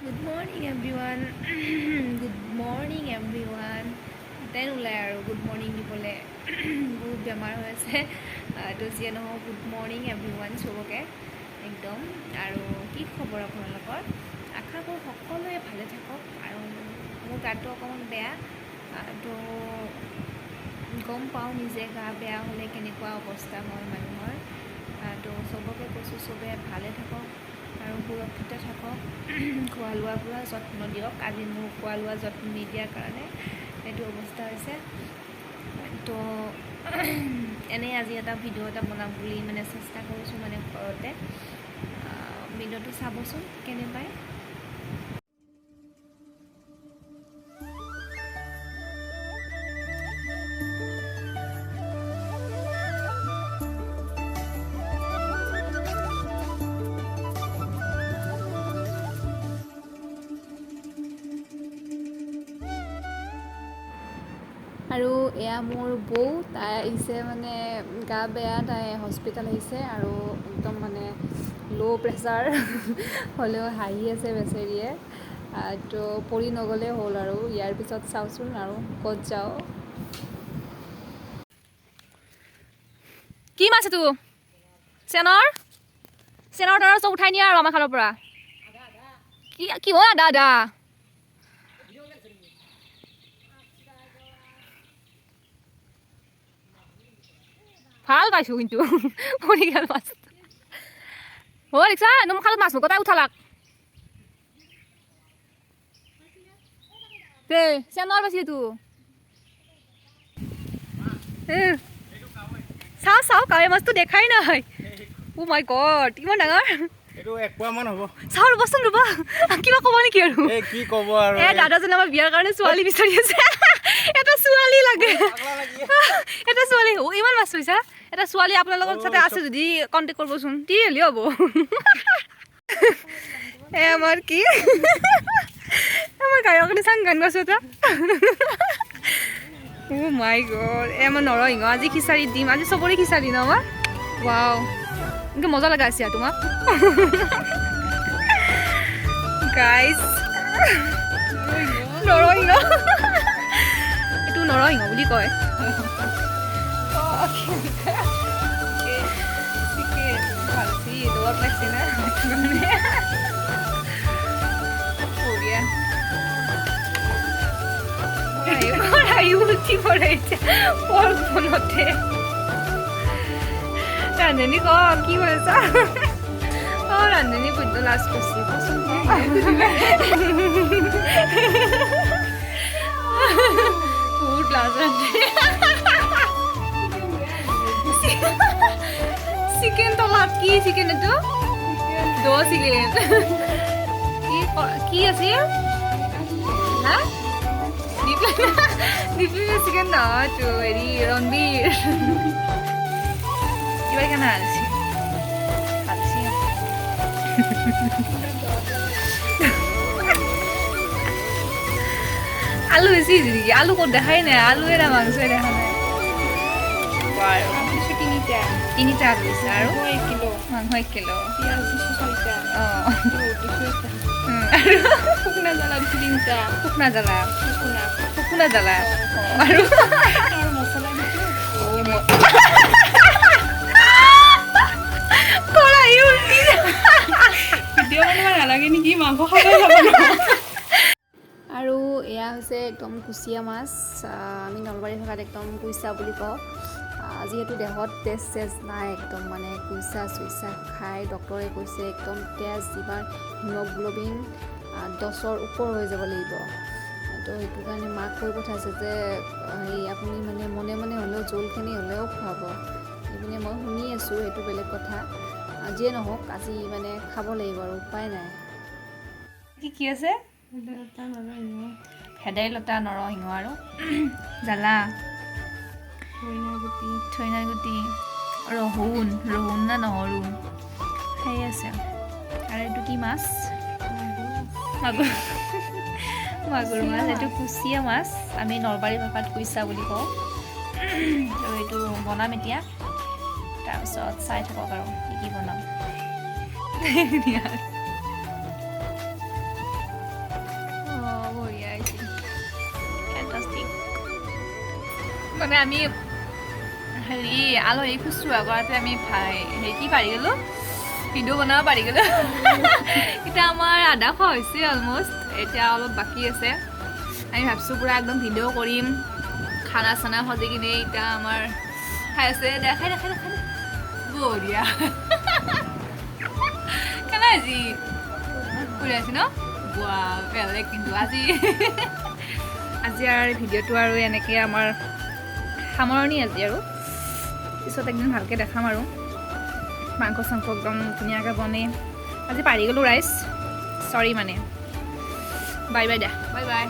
Good morning everyone. Good morning everyone. Then ওলাই আৰু good morning দিবলৈ বহুত বেমাৰ হৈ আছে তো যিয়ে নহওক গুড মৰ্ণিং এভৰিৱান চবকে একদম আৰু কি খবৰ আপোনালোকৰ আশা কৰোঁ সকলোৱে ভালে থাকক আৰু মোৰ গাটো অকণমান বেয়া তো গম পাওঁ নিজে গা বেয়া হ'লে কেনেকুৱা অৱস্থা হয় মানুহৰ তো চবকে কৈছোঁ চবে ভালে থাকক আৰু সুৰক্ষিত থাকক খোৱা লোৱাৰ পৰা যত্ন দিয়ক আজি মোৰ খোৱা লোৱা যত্ন নিদিয়াৰ কাৰণে এইটো অৱস্থা হৈছে তো এনেই আজি এটা ভিডিঅ' এটা বনাম বুলি মানে চেষ্টা কৰিছোঁ মানে ঘৰতে ভিডিঅ'টো চাবচোন কেনে পায় আৰু এয়া মোৰ বৌ তাই আহিছে মানে গা বেয়া তাই হস্পিটেল আহিছে আৰু একদম মানে ল' প্ৰেছাৰ হ'লেও হাঁহি আছে বেচেৰীয়ে তো পৰি নগ'লে হ'ল আৰু ইয়াৰ পিছত চাওঁচোন আৰু ক'ত যাওঁ কি মাছ এইটো চেনৰ তাৰ চব উঠাই নিয়া আৰু আমাৰ খালৰ পৰা কি হ'ল আদা ভাল পাইছোঁ কিন্তু পৰি গ'ল মাছ হয় দেখিছা একদম খালত মাছ গোটাই উঠালাক দে চেনৰ পাইছি এইটো চাওঁ কাৱৈ মাছটো দেখাই নাই অ' মাই গড ইমান ডাঙৰ এইটো 1 পোৱা মান হ'ব চাওঁ ৰ'বচোন ৰ'ব কিবা ক'ব নেকি আৰু কি ক'ব আৰু দাদাজনে আমাৰ বিয়াৰ কাৰণে ছোৱালী বিচাৰি আছে এটা ছোৱালী লাগে এটা ছোৱালী ইমান মাছ পাইছা এটা ছোৱালী আপোনালোকৰ তাতে আছে যদি কণ্টেক্ট কৰিবচোন দি হ'লে হ'ব আমাৰ কি আমাৰ গায়কনী চাং গান গাইছোঁ এটা অ' মাই গড আমাৰ নৰসিংহ আজি খিচাৰি দিম আজি চবৰে খিচাৰি ন আমাৰ ৱাও এনেকৈ মজা লগা আছে তোমাক গাইজ নৰসিংহ এইটো নৰসিংহ বুলি কয় ভালছি দৌৰত লাগছে না বঢ়িয়া উঠি পৰে এতিয়া পৰ্ক বনতে ৰান্ধনী ক কি কৰিছা অঁ ৰান্ধনী বৈদ্য লাজ কৰিছে বহুত লাজ চিকেন তলাত কি চিকেন এইটো চিকেন কি আছিল হা চিকেন নহয় তো হেৰি ৰণবীৰ কিবা কেনে হালছি আলু বেছি নেকি আলু ক'ত দেখাই নাই আলু এটা মাংসই দেখা নাই তিনিটা আলু দিছে আৰু মাংস 1 কিলো অঁ শুকনা জ্বালা আৰু নালাগে নেকি মাংস খাব আৰু এয়া হৈছে একদম কুচিয়া মাছ আমি নলবাৰী ভাষাত একদম কুইচা বুলি কওঁ যিহেতু দেহত তেজ নাই একদম মানে কুইচা চুইচা খাই ডক্টৰে কৈছে একদম তেজ যিমান হিমগ্ল'বিন 10ৰ ওপৰ হৈ যাব লাগিব তো সেইটো কাৰণে মাক কৈ পঠাইছে যে হেৰি আপুনি মানে মনে মনে হ'লেও জোলখিনি হ'লেও খুৱাব এইপিনে মই শুনি আছোঁ সেইটো বেলেগ কথা যিয়ে নহওক আজি মানে খাব লাগিব আৰু উপায় নাই কি আছে ভেদাইলতা নৰসিংহ আৰু জ্বালা থৈনাৰ গুটি ৰহুন না নহৰু সেই আছে আৰু এইটো কি মাছ মাগুৰ মাছ এইটো কুচিয়া মাছ আমি নলবাৰী ভাষাত কুইচা বুলি কওঁ তো এইটো বনাম এতিয়া তাৰপিছত চাই থাকক আৰু কি বনাম মানে আমি হেৰি আলহী শুশ্ৰূষা কৰাতে আমি হেৰি কি পাৰি গ'লোঁ ভিডিঅ' বনাব পাৰি গ'লোঁ এতিয়া আমাৰ আধা খোৱা হৈছে অলমষ্ট এতিয়া অলপ বাকী আছে আমি ভাবিছোঁ পূৰা একদম ভিডিঅ' কৰিম খানা চানা সজাই কিনে এতিয়া আমাৰ খাই আছে দেখাই বঢ়িয়া কেনে আজি ফুৰি আছে ন বোৱা বেলেগ কিন্তু আজি আৰু ভিডিঅ'টো আৰু এনেকৈ আমাৰ সামৰণি আজি আৰু পিছত একদিন ভালকৈ দেখাম আৰু মাংস চাংস একদম ধুনীয়াকৈ বনাই আজি পাৰি গ'লোঁ ৰাইজ চৰি মানে বাই বাই দিয়া বাই বাই